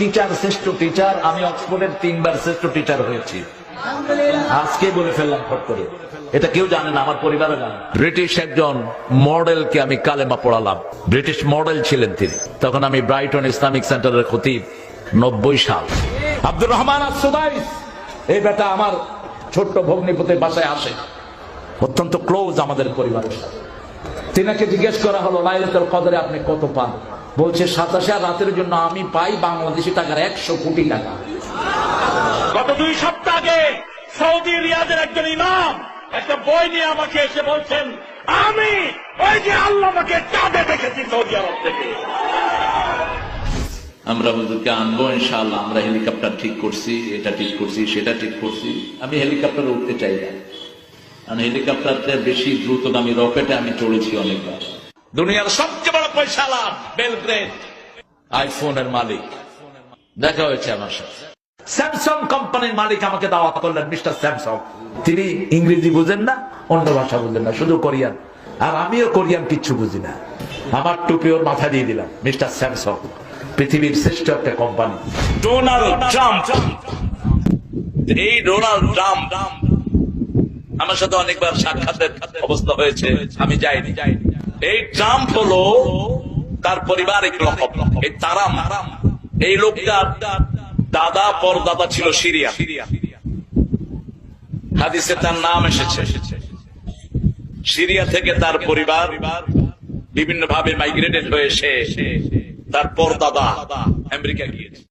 Teacher শ্রেষ্ঠ teacher, আমি অক্সফোর্ডের 3 বার শ্রেষ্ঠ টিচার হয়েছি। আজকে বলে ফেললাম ফট করে, এটা কেউ জানে না, আমার পরিবারও জানে। ব্রিটিশ একজন মডেলকে আমি কালেমা পড়ালাম, ব্রিটিশ মডেল ছিলেন তিনি। তখন আমি ব্রাইটন ইসলামিক সেন্টারের খতিব, 90 সাল। আব্দুর রহমান আস-সুদাইস, এই বেটা আমার ছোট্ট ভগ্নিপতির বাসায় আসে, অত্যন্ত ক্লোজ আমাদের পরিবারের সাথে। তিনাকে জিজ্ঞেস করা হলো, লাইলাতুল কদরে আপনি কত পান? বলছে 27 রাতের জন্য আমি পাই বাংলাদেশি টাকার 100 কোটি টাকা। গত 2 সপ্তাহ আগে সৌদি রিয়াদের একজন ইমাম একটা বই নিয়ে আমাকে এসে বলছেন, আমি ওই যে আল্লাহ আমাকে চাঁদে দেখেছি সৌদি আরব থেকে। আমরা হুজুরকে আনবো ইনশাআল্লাহ। আমরা হেলিকপ্টার ঠিক করছি, এটা ঠিক করছি, সেটা ঠিক করছি। আমি হেলিকপ্টারে উঠতে চাই না, কারণ হেলিকপ্টারটা বেশি দ্রুতগামী রকেটে আমি চড়েছি অনেকবার। দুনিয়ার সবচেয়ে বড় পয়সালা বেলগ্রেড আইফোনের মালিক দেখা হয়েছে আমার সাথে। স্যামসাং কোম্পানির মালিক আমাকে দাওয়াত করলেন, মিস্টার স্যামসাং। তিনি ইংরেজি বুঝেন না, অন্য ভাষা বুঝেন না, শুধু কোরিয়ান। আর আমিও কোরিয়ান কিচ্ছু বুঝি না। আমার টুপি ওর মাথা দিয়ে দিলাম, মিস্টার স্যামসাং পৃথিবীর শ্রেষ্ঠ একটা কোম্পানি। ডোনাল্ড ট্রাম্প, এই ডোনাল্ড ট্রাম্প আমার সাথে অনেকবার সাক্ষাতের অবস্থা হয়েছে, আমি যাইনি। এই ট্রাম্প হলো তার পরিবার এক রকম, এই তারাম, এই লোকটা দাদা পরদাদা ছিল সিরিয়া। হাদিসে তার নাম এসেছে। সিরিয়া থেকে তার পরিবার বিভিন্ন ভাবে মাইগ্রেটেড হয়ে তার পরদাদা আমেরিকা গিয়েছে।